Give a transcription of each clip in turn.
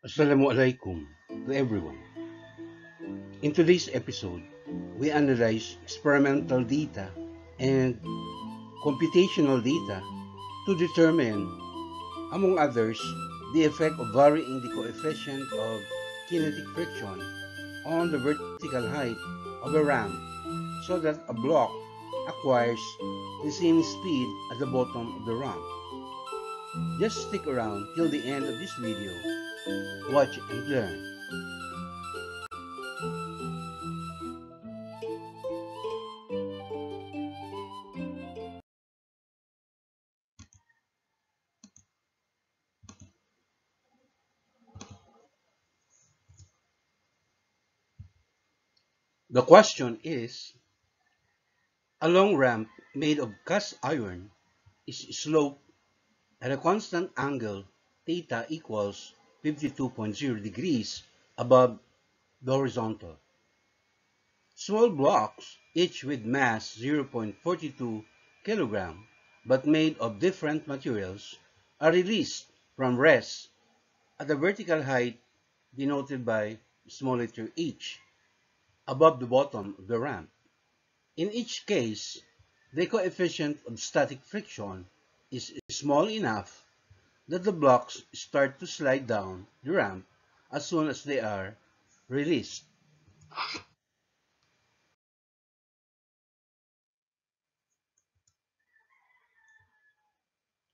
Assalamualaikum to everyone. In today's episode, we analyze experimental data and computational data to determine, among others, the effect of varying the coefficient of kinetic friction on the vertical height of a ramp so that a block acquires the same speed at the bottom of the ramp. Just stick around till the end of this video. Watch and learn. The question is, a long ramp made of cast iron is sloped at a constant angle theta equals 52.0 degrees above the horizontal. Small blocks, each with mass 0.42 kg but made of different materials, are released from rest at a vertical height denoted by small letter h above the bottom of the ramp. In each case, the coefficient of static friction is small enough that the blocks start to slide down the ramp as soon as they are released.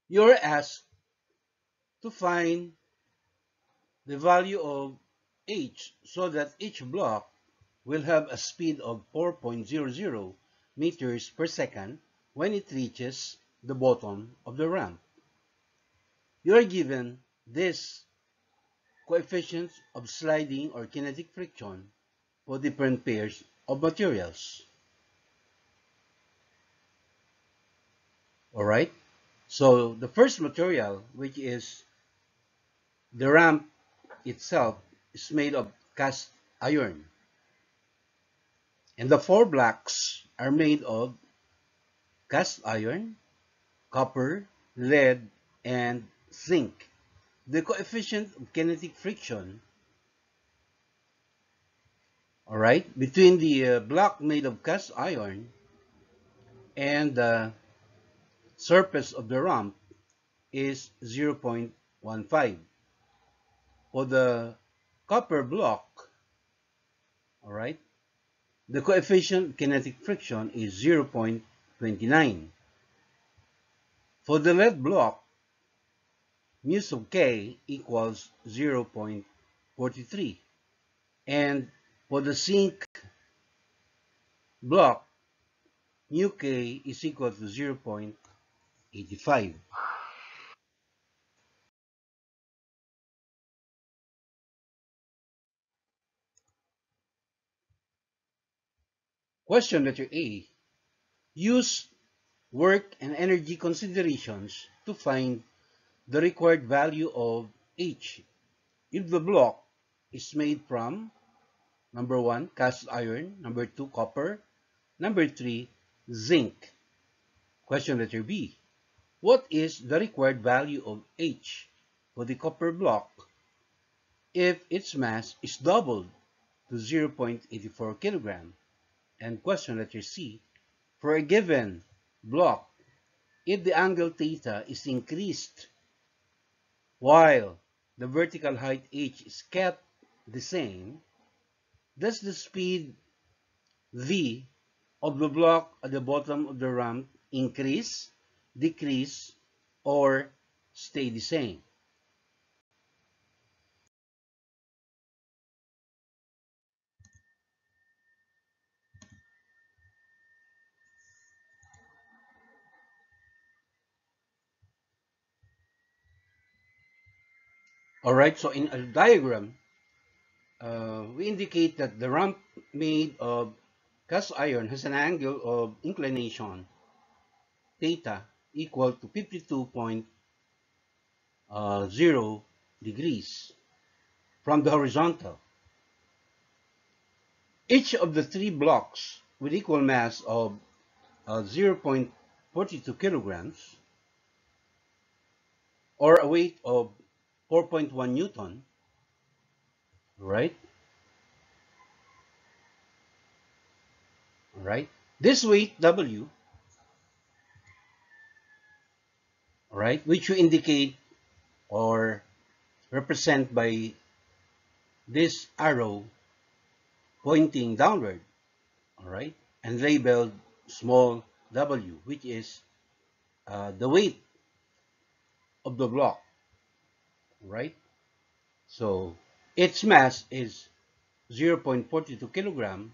You're asked to find the value of h so that each block will have a speed of 4.00 meters per second when it reaches the bottom of the ramp. You are given this coefficients of sliding or kinetic friction for different pairs of materials. Alright? So the first material, which is the ramp itself, is made of cast iron. And the four blocks are made of cast iron, copper, lead, and zinc. The coefficient of kinetic friction, alright, between the block made of cast iron and the surface of the ramp is 0.15. For the copper block, all right, the coefficient of kinetic friction is 0.29. For the lead block, mu sub k equals 0.43. And for the zinc block, mu k is equal to 0.85. Question letter A. Use work and energy considerations to find the required value of H if the block is made from number 1, cast iron, number 2, copper, number 3, zinc. Question letter B. What is the required value of H for the copper block if its mass is doubled to 0.84 kilogram? And question letter C. For a given block, if the angle theta is increased while the vertical height h is kept the same, does the speed v of the block at the bottom of the ramp increase, decrease, or stay the same? Alright, so in a diagram, we indicate that the ramp made of cast iron has an angle of inclination theta equal to 52.0 degrees from the horizontal. Each of the three blocks with equal mass of 0.42 kilograms or a weight of 4.1 Newton right? Right? This weight W, right, which we indicate or represent by this arrow pointing downward, all right, and labeled small w, which is the weight of the block, right? So its mass is 0.42 kilogram.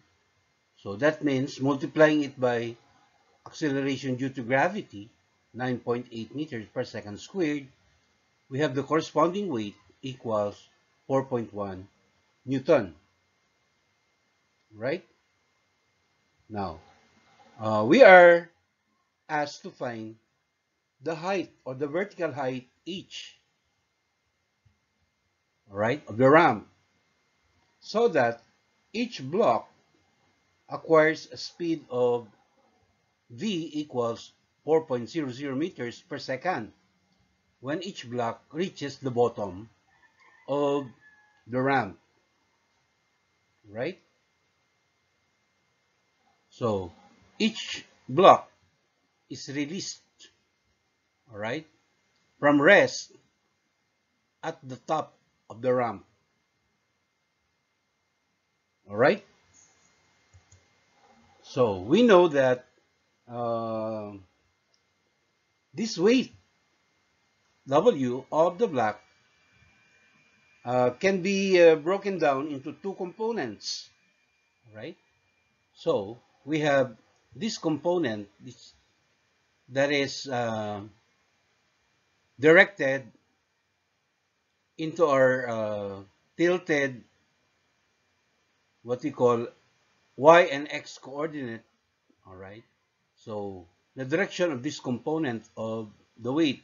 So that means multiplying it by acceleration due to gravity, 9.8 meters per second squared, we have the corresponding weight equals 4.1 Newton, right? Now, we are asked to find the height or the vertical height h, right, of the ramp, so that each block acquires a speed of v equals 4.00 meters per second when each block reaches the bottom of the ramp, right? So each block is released, all right, from rest at the top of the ramp, all right? So we know that uh, this weight W of the block can be broken down into two components, right? So we have this component that is directed into our tilted, what we call y and x coordinate, all right? So the direction of this component of the weight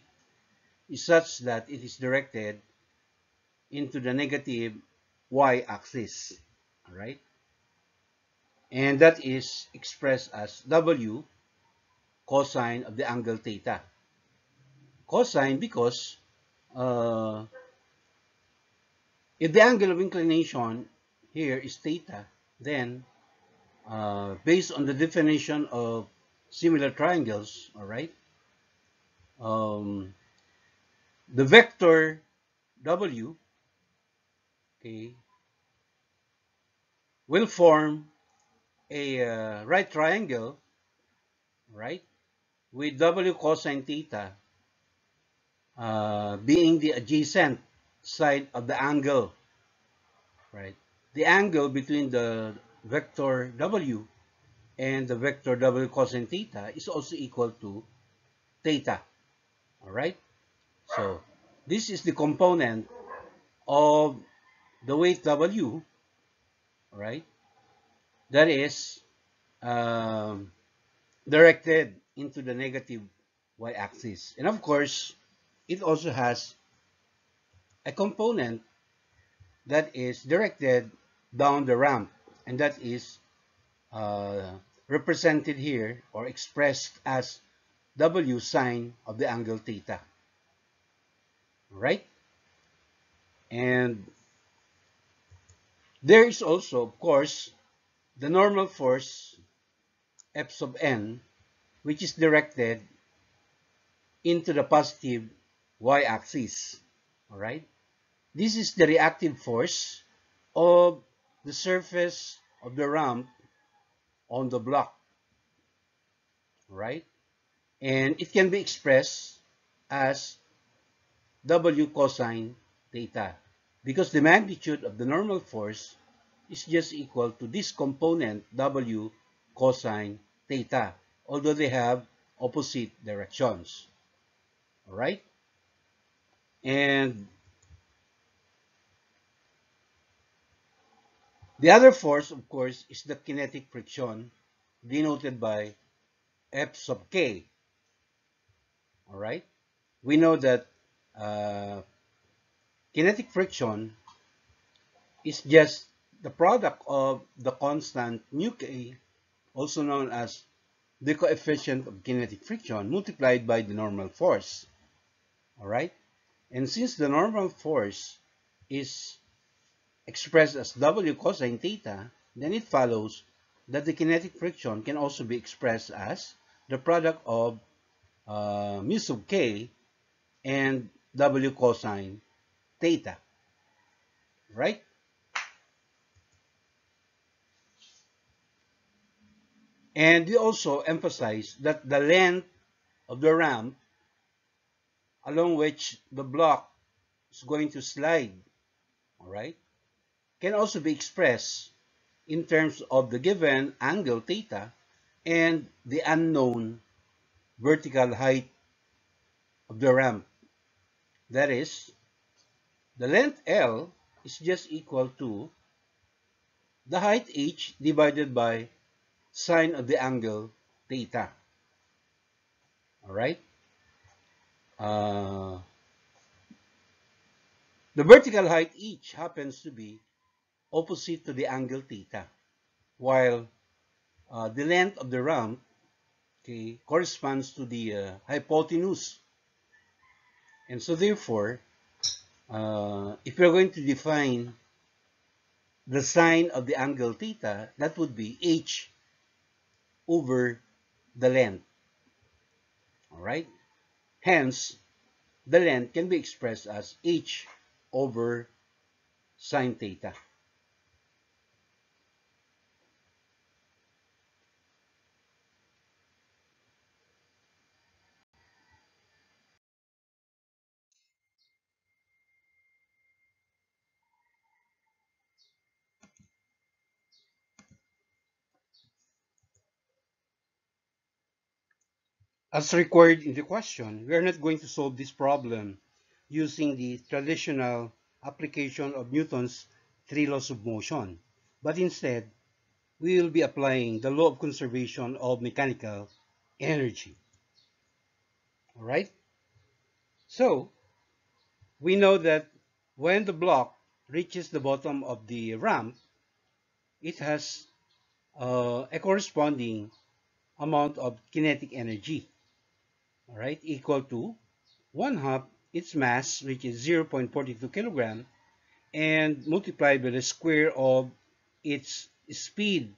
is such that it is directed into the negative y-axis, all right? And that is expressed as W cosine of the angle theta. Cosine because uh, if the angle of inclination here is theta, then based on the definition of similar triangles, all right, um, the vector W, okay, will form a right triangle, right, with W cosine theta being the adjacent side of the angle, right? The angle between the vector W and the vector W cosine theta is also equal to theta, all right? So this is the component of the weight W, right? That is um, directed into the negative y-axis. And of course, it also has a component that is directed down the ramp, and that is uh, represented here or expressed as W sine of the angle theta, right? And there is also, of course, the normal force F sub n, which is directed into the positive y-axis, all right? This is the reactive force of the surface of the ramp on the block, right? And it can be expressed as W cosine theta because the magnitude of the normal force is just equal to this component W cosine theta, although they have opposite directions, all right? And the other force, of course, is the kinetic friction denoted by F sub k, all right? We know that uh, kinetic friction is just the product of the constant nu k, also known as the coefficient of kinetic friction, multiplied by the normal force, all right? And since the normal force is expressed as W cosine theta, then it follows that the kinetic friction can also be expressed as the product of mu sub k and W cosine theta, right? And we also emphasize that the length of the ramp along which the block is going to slide, all right, can also be expressed in terms of the given angle theta and the unknown vertical height of the ramp. That is, the length L is just equal to the height h divided by sine of the angle theta. All right. Uh, the vertical height h happens to be opposite to the angle theta, while the length of the ramp, okay, corresponds to the hypotenuse. And so therefore, if we're going to define the sine of the angle theta, that would be h over the length. All right. Hence, the length can be expressed as h over sine theta. As required in the question, we are not going to solve this problem using the traditional application of Newton's three laws of motion, but instead, we will be applying the law of conservation of mechanical energy. All right? So, we know that when the block reaches the bottom of the ramp, it has a corresponding amount of kinetic energy, all right, equal to 1/2 its mass, which is 0.42 kilogram, and multiplied by the square of its speed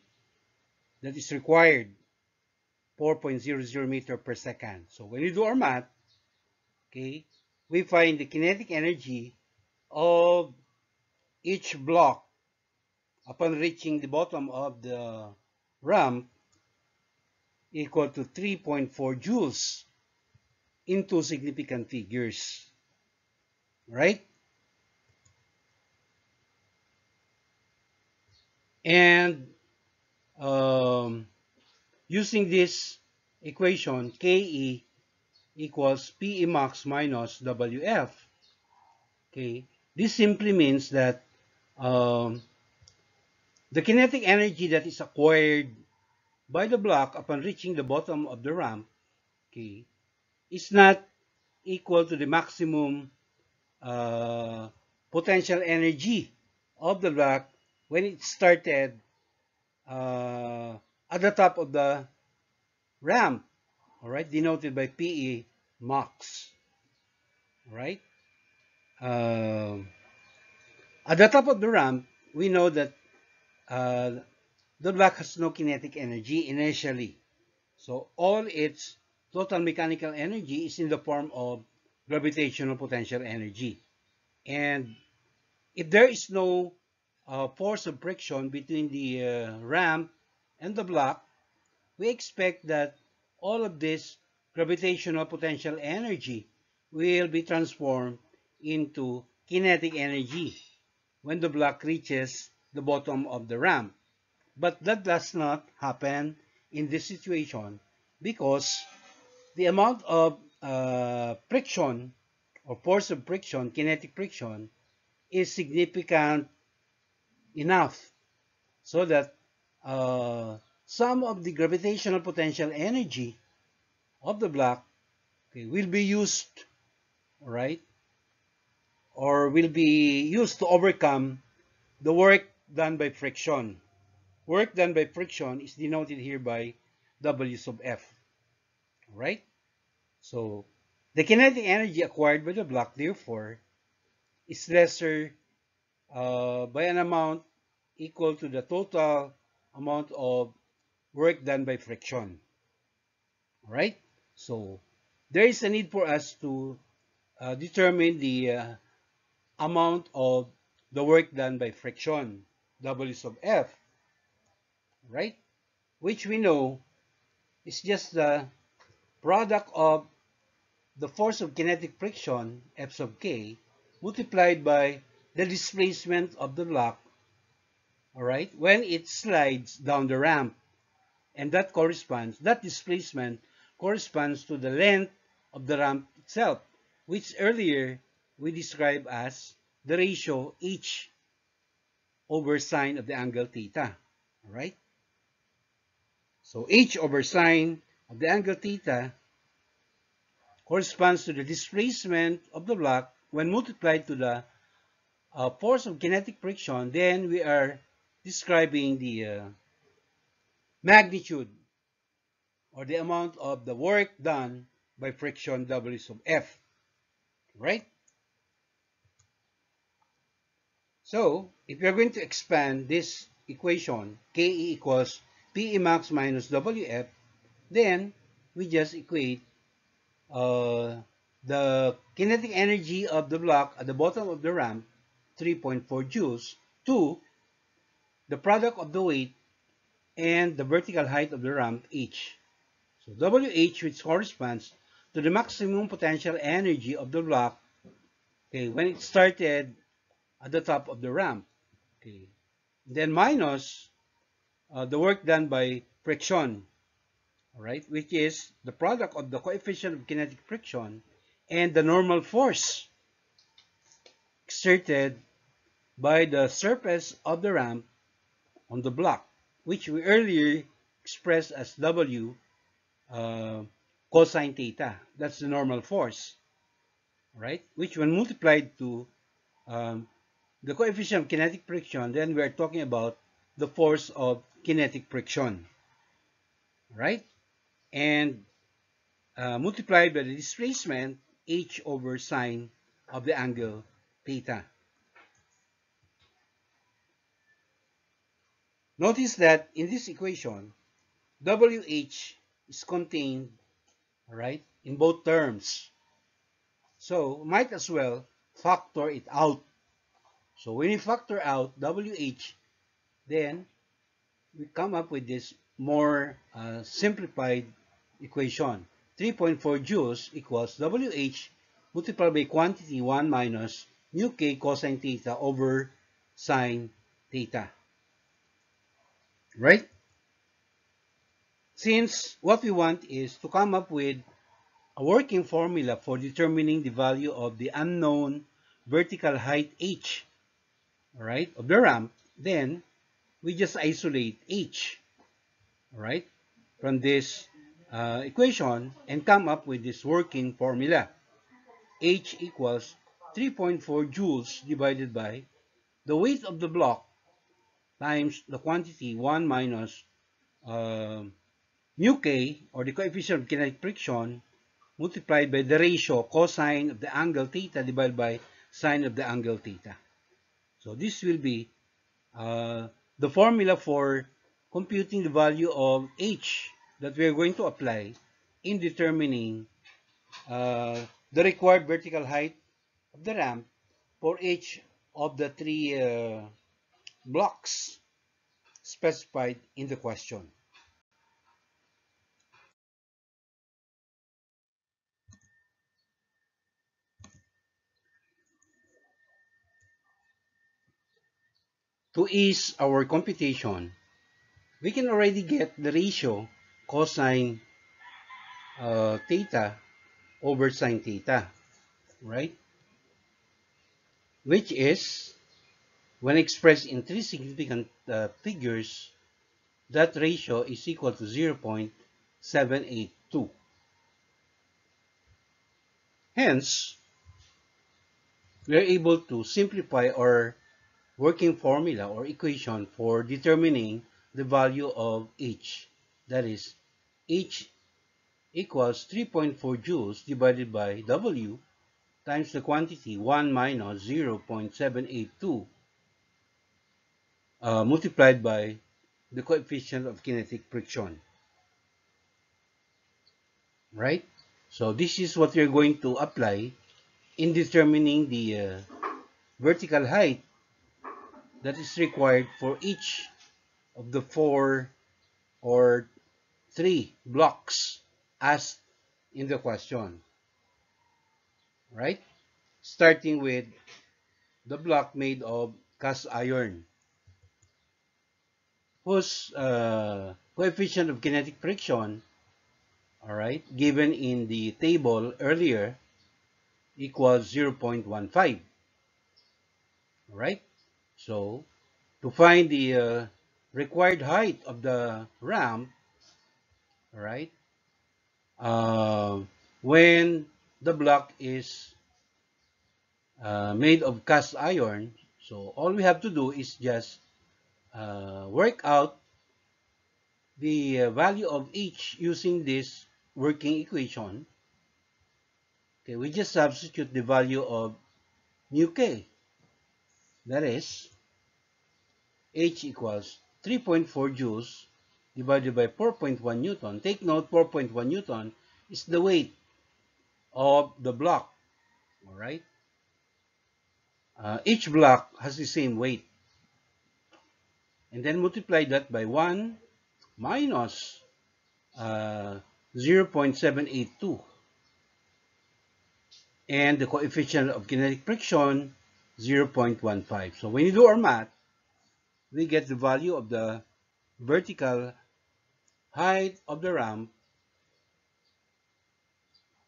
that is required, 4.00 meter per second. So when we do our math, okay, we find the kinetic energy of each block upon reaching the bottom of the ramp equal to 3.4 joules in two significant figures, right? And um, using this equation, Ke equals Pe max minus Wf, okay, this simply means that um, the kinetic energy that is acquired by the block upon reaching the bottom of the ramp, okay, is not equal to the maximum uh, potential energy of the block when it started uh, at the top of the ramp, all right, denoted by Pe max, right? Uh, at the top of the ramp, we know that uh, the block has no kinetic energy initially. So all its total mechanical energy is in the form of gravitational potential energy. And if there is no force of friction between the ramp and the block, we expect that all of this gravitational potential energy will be transformed into kinetic energy when the block reaches the bottom of the ramp. But that does not happen in this situation because the amount of friction or force of friction, kinetic friction, is significant enough so that uh, some of the gravitational potential energy of the block, okay, will be used, right, or will be used to overcome the work done by friction. Work done by friction is denoted here by W sub F, right? So the kinetic energy acquired by the block, therefore, is lesser by an amount equal to the total amount of work done by friction. All right? So there is a need for us to determine the amount of the work done by friction, W sub F, right? Which we know is just the product of the force of kinetic friction, F sub k, multiplied by the displacement of the block, all right, when it slides down the ramp. And that displacement corresponds to the length of the ramp itself, which earlier we described as the ratio h over sine of the angle theta. All right? So h over sine of the angle theta corresponds to the displacement of the block when multiplied to the force of kinetic friction. Then we are describing the magnitude or the amount of the work done by friction W sub F, right? So, if you're going to expand this equation, Ke equals Pe max minus Wf, then we just equate the kinetic energy of the block at the bottom of the ramp, 3.4 joules, to the product of the weight and the vertical height of the ramp, h. So Wh, which corresponds to the maximum potential energy of the block, okay, when it started at the top of the ramp. Okay. Then minus the work done by friction, all right, which is the product of the coefficient of kinetic friction and the normal force exerted by the surface of the ramp on the block, which we earlier expressed as W cosine theta. That's the normal force, right? Which when multiplied to um, the coefficient of kinetic friction, then we are talking about the force of kinetic friction, right? And multiplied by the displacement h over sine of the angle theta. Notice that in this equation, WH is contained, right, in both terms. So might as well factor it out. So when you factor out WH, then we come up with this more simplified equation. 3.4 joules equals WH multiplied by quantity 1 minus mu k cosine theta over sine theta. Right? Since what we want is to come up with a working formula for determining the value of the unknown vertical height h, right, of the ramp, then we just isolate h, right, from this equation and come up with this working formula. H equals 3.4 joules divided by the weight of the block times the quantity 1 minus mu k, or the coefficient of kinetic friction, multiplied by the ratio cosine of the angle theta divided by sine of the angle theta. So this will be the formula for computing the value of h that we are going to apply in determining the required vertical height of the ramp for each of the three blocks specified in the question. To ease our computation, we can already get the ratio cosine theta over sine theta, right? Which is, when expressed in three significant figures, that ratio is equal to 0.782. Hence, we are able to simplify our working formula or equation for determining the value of h. That is, h equals 3.4 joules divided by W times the quantity 1 minus 0.782 multiplied by the coefficient of kinetic friction, right? So this is what you're going to apply in determining the vertical height that is required for each of the 4 or 3 blocks asked in the question, right? Starting with the block made of cast iron, whose coefficient of kinetic friction, all right, given in the table earlier, equals 0.15, all right? So to find the required height of the ramp, all right, uh, when the block is made of cast iron, so all we have to do is just work out the value of H using this working equation. Okay, we just substitute the value of mu k. That is, H equals 3.4 joules divided by 4.1 Newton. Take note, 4.1 Newton is the weight of the block. All right. Each block has the same weight. And then multiply that by 1 minus 0.782. And the coefficient of kinetic friction, 0.15. So when you do our math, we get the value of the vertical height of the ramp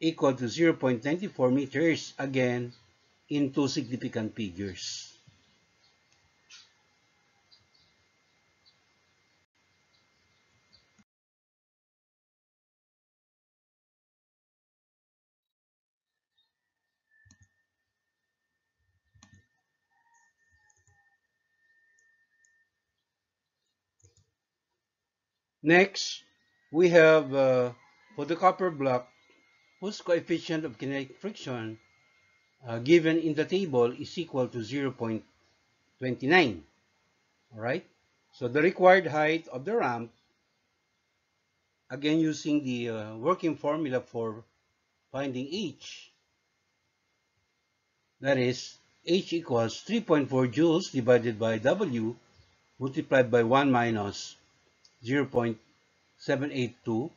equal to 0.94 meters, again, in two significant figures. Next, we have for the copper block, whose coefficient of kinetic friction given in the table is equal to 0.29. All right. So the required height of the ramp, again using the working formula for finding H, that is, H equals 3.4 joules divided by W multiplied by 1 minus 0.782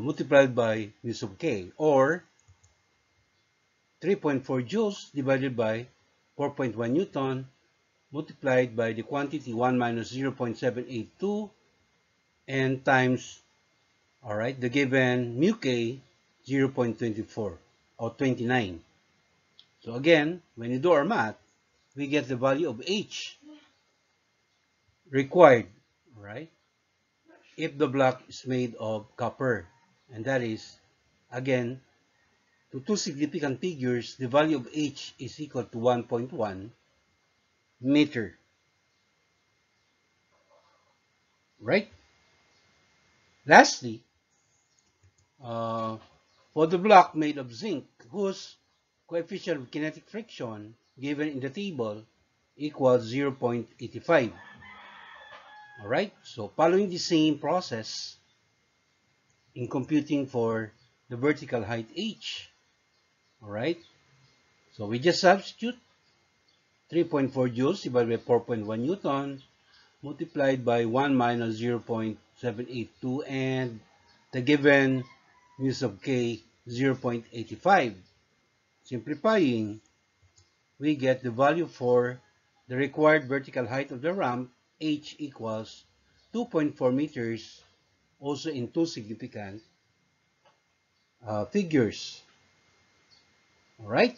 multiplied by mu sub k, or 3.4 joules divided by 4.1 Newton multiplied by the quantity 1 minus 0.782 and times, all right, the given mu k, 0.24 or 29. So again, when you do our math, we get the value of H required, right, if the block is made of copper. And that is, again, to two significant figures, the value of H is equal to 1.1 meter, right? Lastly, uh, for the block made of zinc, whose coefficient of kinetic friction given in the table equals 0.85. All right, so following the same process in computing for the vertical height H, all right, so we just substitute 3.4 joules divided by 4.1 Newton multiplied by 1 minus 0.782 and the given mu sub k, 0.85. Simplifying, we get the value for the required vertical height of the ramp, H equals 2.4 meters, also in two significant figures. All right.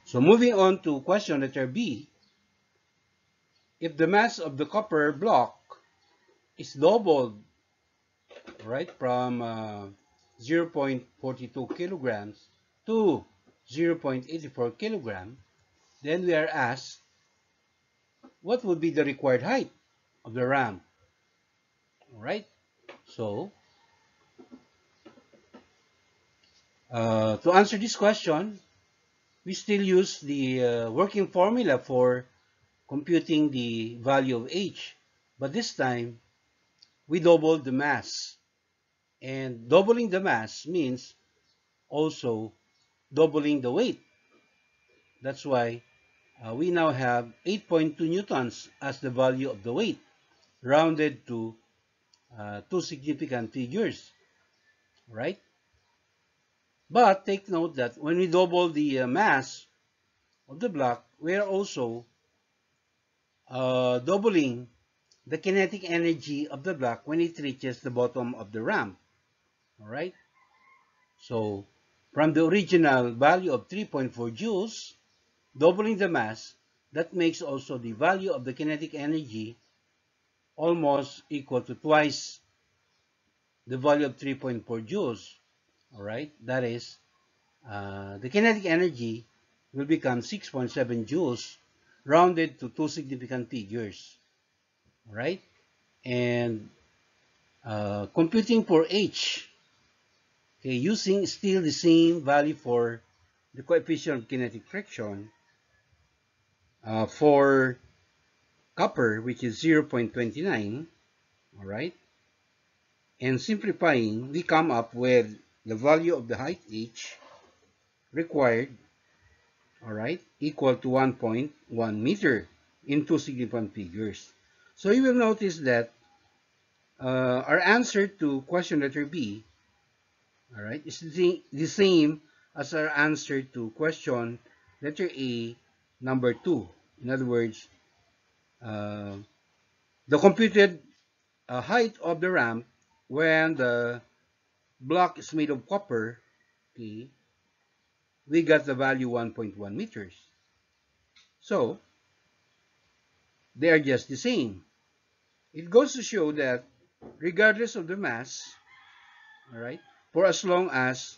So moving on to question letter B, if the mass of the copper block is doubled, right, from 0.42 kilograms to 0.84 kilogram, then we are asked what would be the required height of the ramp. All right. So to answer this question, we still use the working formula for computing the value of H. But this time, we doubled the mass. And doubling the mass means also doubling the weight. That's why we now have 8.2 newtons as the value of the weight, rounded to two significant figures, right? But take note that when we double the mass of the block, we are also doubling the kinetic energy of the block when it reaches the bottom of the ramp, all right? So from the original value of 3.4 joules, doubling the mass, that makes also the value of the kinetic energy almost equal to twice the value of 3.4 joules. All right, that is, the kinetic energy will become 6.7 joules, rounded to two significant figures. All right, and computing for H, okay, using still the same value for the coefficient of kinetic friction for copper, which is 0.29, all right, and simplifying, we come up with the value of the height H required, all right, equal to 1.1 meter in two significant figures. So you will notice that our answer to question letter B, all right, is the same as our answer to question letter A, number 2. In other words, uh, the computed height of the ramp when the block is made of copper, okay, we got the value 1.1 meters. So they are just the same. It goes to show that regardless of the mass, all right, for as long as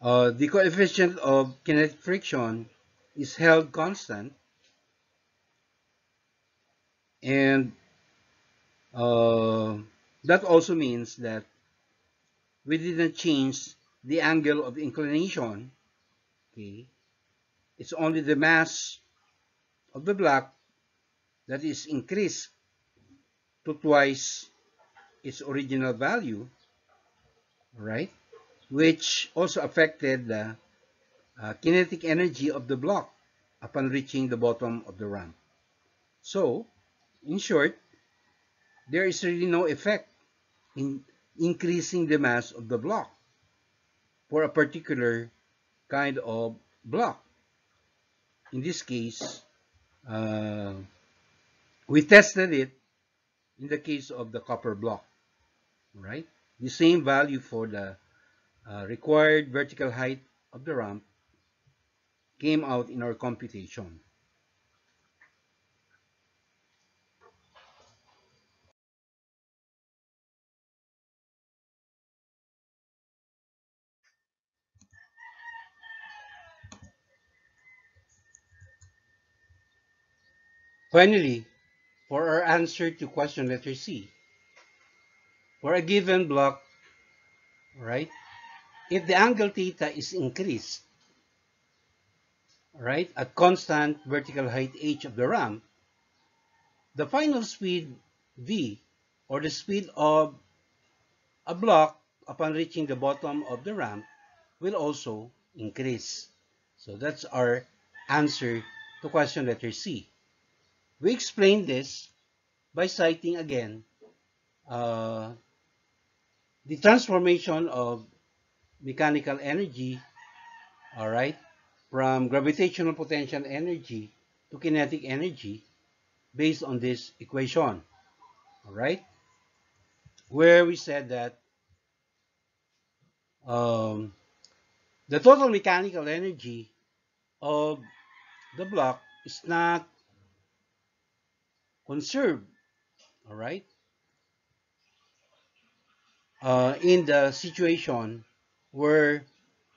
the coefficient of kinetic friction is held constant, and uh, that also means that we didn't change the angle of inclination, okay, it's only the mass of the block that is increased to twice its original value, right? Which also affected the kinetic energy of the block upon reaching the bottom of the ramp. So, in short, there is really no effect in increasing the mass of the block for a particular kind of block. In this case, uh, we tested it in the case of the copper block, right? The same value for the required vertical height of the ramp came out in our computation. Finally, for our answer to question letter C, for a given block, right, if the angle theta is increased, right, at constant vertical height h of the ramp, the final speed v, or the speed of a block upon reaching the bottom of the ramp, will also increase. So that's our answer to question letter C. We explain this by citing again uh, the transformation of mechanical energy, all right, from gravitational potential energy to kinetic energy based on this equation, all right, where we said that um, the total mechanical energy of the block is not conserved, all right, in the situation where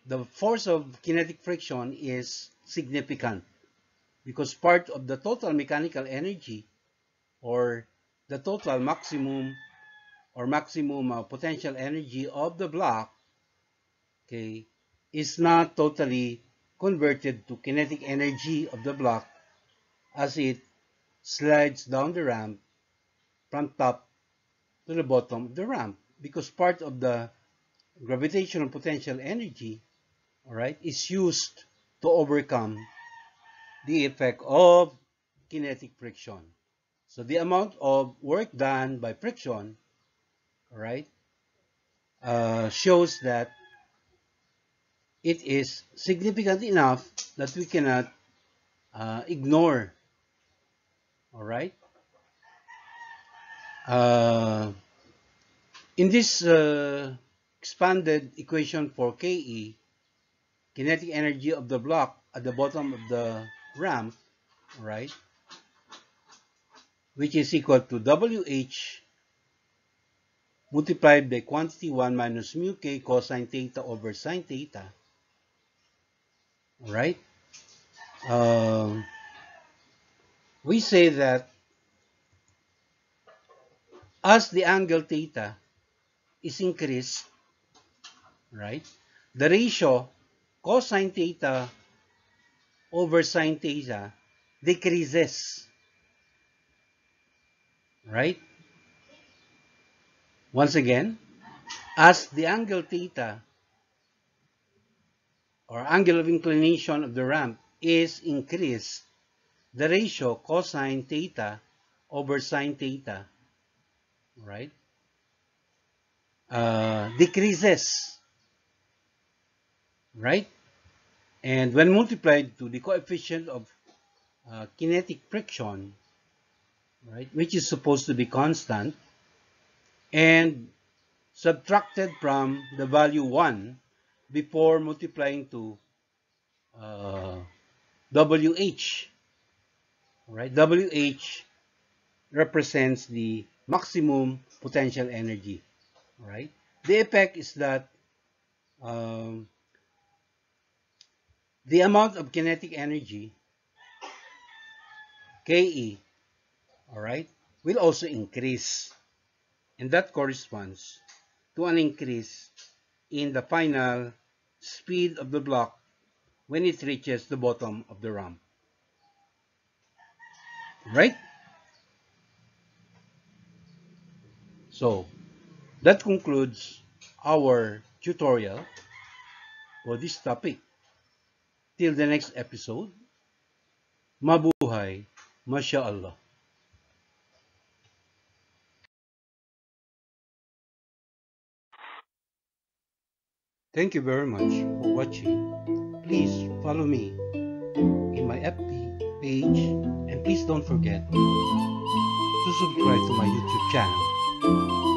the force of kinetic friction is significant, because part of the total mechanical energy, or the total maximum potential energy of the block, okay, is not totally converted to kinetic energy of the block as it slides down the ramp from top to the bottom of the ramp, because part of the gravitational potential energy, all right, is used to overcome the effect of kinetic friction. So the amount of work done by friction, all right, shows that it is significant enough that we cannot ignore. All right. Uh, in this expanded equation for Ke, kinetic energy of the block at the bottom of the ramp, right, which is equal to WH multiplied by quantity 1 minus mu k cosine theta over sine theta, right? We say that as the angle theta is increased, right, the ratio cosine theta over sine theta decreases, right? Once again, as the angle theta or angle of inclination of the ramp is increased, the ratio cosine theta over sine theta, right, decreases, right? And when multiplied to the coefficient of kinetic friction, right, which is supposed to be constant, and subtracted from the value 1 before multiplying to WH, right? WH represents the maximum potential energy, right? The effect is that um, the amount of kinetic energy, Ke, all right, will also increase. And that corresponds to an increase in the final speed of the block when it reaches the bottom of the ramp, right? So that concludes our tutorial for this topic. Till the next episode, mabuhay, Masya Allah. Thank you very much for watching. Please follow me in my FB page, and please don't forget to subscribe to my YouTube channel.